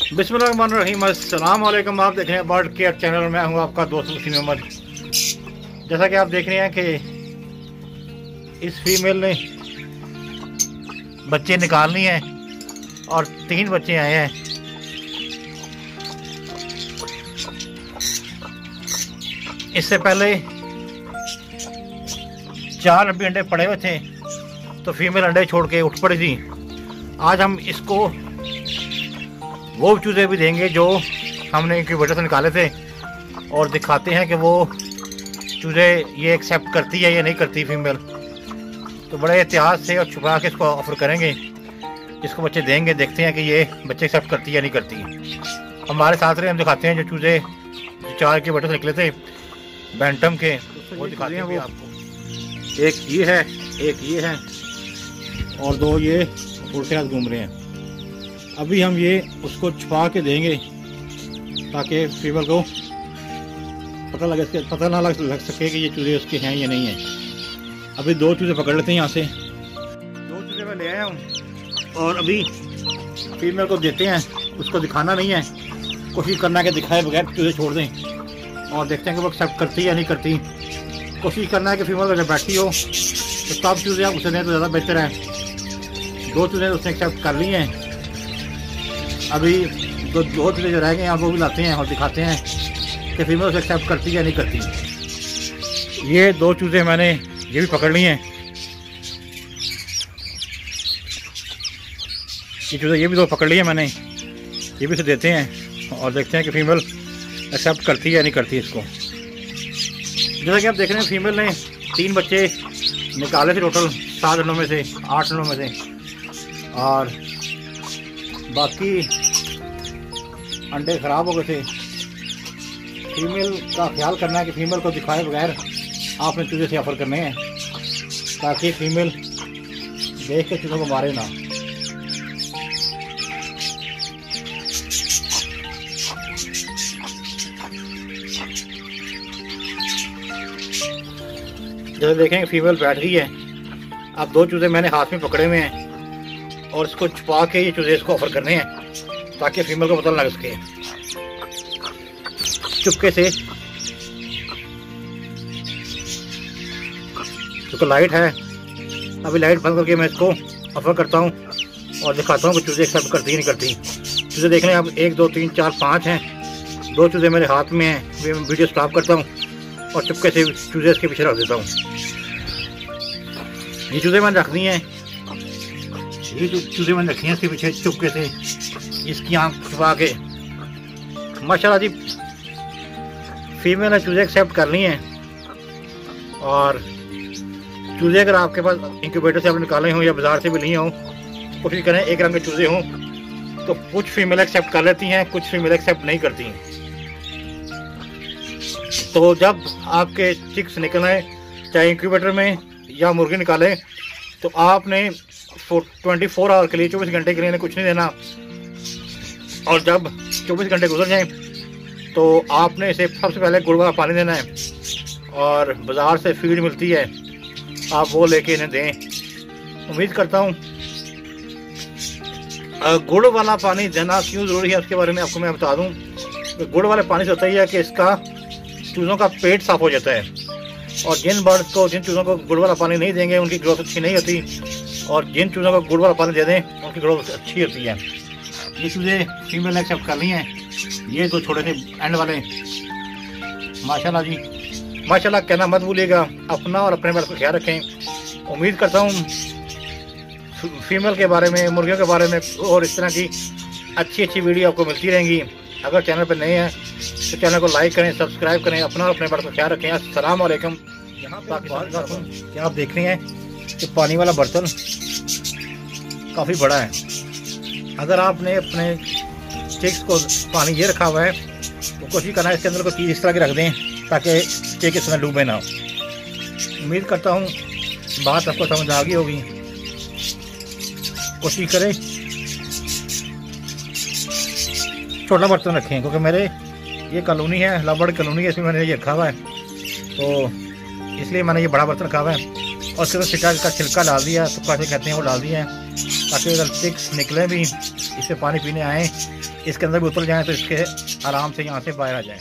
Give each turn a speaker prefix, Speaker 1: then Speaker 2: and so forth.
Speaker 1: बिस्मिल्लाहिर्रहमानिर्रहीम। अस्सलाम वालेकुम। आप देख रहे हैं बर्ड केयर चैनल। मैं हूं आपका दोस्त वसीम अहमद। जैसा कि आप देख रहे हैं कि इस फीमेल ने बच्चे निकालनी है और 3 बच्चे आए हैं। इससे पहले 4 अभी अंडे पड़े हुए थे तो फीमेल अंडे छोड़ के उठ पड़ी थी। आज हम इसको वो चूज़े भी देंगे जो हमने इंक्यूबेटर से निकाले थे और दिखाते हैं कि वो चूज़े ये एक्सेप्ट करती है या नहीं करती फीमेल। तो बड़े एहतियात से और छुपा के इसको ऑफ़र करेंगे, इसको बच्चे देंगे, देखते हैं कि ये बच्चे एक्सेप्ट करती है या नहीं करती। हमारे साथ रहे, हम दिखाते हैं जो चूज़े 4 इंक्यूबेटर से निकले थे बैंटम के, वो दिखाते हैं वो आपको। एक ये है, एक ये है और 2 ये उल्टे हाथ घूम रहे हैं। अभी हम ये उसको छुपा के देंगे ताकि फीमेल को पता ना लग सके कि ये चूज़े उसके हैं या नहीं है। अभी 2 चूज़े पकड़ लेते हैं यहाँ से। 2 चूज़े मैं ले आया हूँ और अभी फीमेल को देते हैं। उसको दिखाना नहीं है, कोशिश करना है कि दिखाए बगैर चूज़े छोड़ दें और देखते हैं कि वो एक्सेप्ट करती है या नहीं करती। कोशिश करना है कि फीमेल अगर बैठी हो तो तब चूज़े आप उसे दें तो ज़्यादा बेहतर है। 2 चूज़े उसने एक्सेप्ट कर ली हैं। अभी 2 चूज़े जो रह गए हैं वो भी लाते हैं और दिखाते हैं कि फीमेल उसे एक्सेप्ट करती है या नहीं करती। ये 2 चूज़े मैंने ये भी पकड़ लिए हैं। ये चूज़े ये भी 2 पकड़ लिए मैंने, ये भी इसे देते हैं और देखते हैं कि फीमेल एक्सेप्ट करती है या नहीं करती इसको। जैसा कि आप देख रहे हैं फीमेल ने 3 बच्चे निकाले थे टोटल 7 अंडों में से, 8 अंडों में से, और बाकी अंडे ख़राब हो गए थे। फीमेल का ख्याल करना है कि फीमेल को दिखाए बगैर आपने चूज़े से ऑफ़र करने हैं ताकि फीमेल देख के चूज़ों को मारे ना। जैसे देखें फीमेल बैठ गई है। अब 2 चूज़े मैंने हाथ में पकड़े हुए हैं और इसको छुपा के ये चूज़े इसको ऑफ़र करने हैं ताकि फीमेल को पता ना लग सके। चुपके से, क्योंकि लाइट है, अभी लाइट बंद करके मैं इसको ऑफ़र करता हूँ और दिखाता हूँ कि चूज़े एक्सेप्ट करती है नहीं करती। चूज़े देख लें आप, 1 2 3 4 5 हैं। 2 चूज़े मेरे हाथ में हैं। मैं वीडियो स्टॉप करता हूँ और चुपके से चूज़े इसके पीछे रख देता हूँ। ये चूज़े मैंने रख दी हैं, ये जो चूज़े मैंने रखी हैं इसके पीछे चुपके से, इसकी आँख छुपा के। माशाल्लाह जी फीमेल ने चूज़े एक्सेप्ट कर ली हैं। और चूज़े अगर आपके पास इंक्यूबेटर से आपने निकाले हों या बाज़ार से भी लिए हों, कोशिश करें एक रंग के चूज़े हों। तो कुछ फीमेल एक्सेप्ट कर लेती हैं, कुछ फीमेल एक्सेप्ट नहीं करती हैं। तो जब आपके चिक्स निकलें, चाहे इंक्यूबेटर में या मुर्गी निकालें, तो आपने 24 आवर के लिए, 24 घंटे के लिए कुछ नहीं देना। और जब 24 घंटे गुजर जाएं तो आपने इसे सबसे पहले गुड़ वाला पानी देना है और बाज़ार से फीड मिलती है, आप वो लेके इन्हें दें। उम्मीद करता हूँ गुड़ वाला पानी देना क्यों ज़रूरी है उसके बारे में आपको मैं बता दूँ। तो गुड़ वाले पानी से होता ही है कि इसका चूज़ों का पेट साफ़ हो जाता है और जिन बर्ड्स को, जिन चूज़ों को गुड़ वाला पानी नहीं देंगे उनकी ग्रोथ अच्छी नहीं होती, और जिन चूज़ों को गुड़ वाला पानी दे दें उनकी ग्रोथ अच्छी होती है। ये चूज़े फीमेल ने एक्सेप्ट कर ली हैं। ये 2 छोटे थे एंड वाले। माशाल्लाह जी माशाल्लाह कहना मत भूलिएगा। अपना और अपने बारे का ख्याल रखें। उम्मीद करता हूँ फीमेल के बारे में, मुर्गियों के बारे में और इस तरह की अच्छी वीडियो आपको मिलती रहेंगी। अगर चैनल पर नए हैं तो चैनल को लाइक करें, सब्सक्राइब करें, अपना और अपने बारे का ख्याल रखें। अस्सलाम वालेकुम। यहाँ पे आप देख रहे हैं कि पानी वाला बर्तन काफ़ी बड़ा है। अगर आपने अपने चिक्स को पानी ये रखा हुआ है तो कोशिश करना है इसके अंदर कोई चीज़ इस तरह की रख दें ताकि चिक इसमें डूबे ना। उम्मीद करता हूँ बात आपको समझ आ गई होगी। कोशिश करें छोटा बर्तन रखें, क्योंकि मेरे ये कॉलोनी है, लबड़ कॉलोनी है, इसमें मैंने ये रखा हुआ है तो इसलिए मैंने ये बड़ा बर्तन रखा हुआ है। और उसके अंदर सिक्का का छिलका डाल दिया, सुक्का से कहते हैं, वो डाल दिया है। ताकि अगर चिक्स निकले भी, इससे पानी पीने आए, इसके अंदर भी उतर जाएँ तो इसके आराम से यहाँ से बाहर आ जाएँ।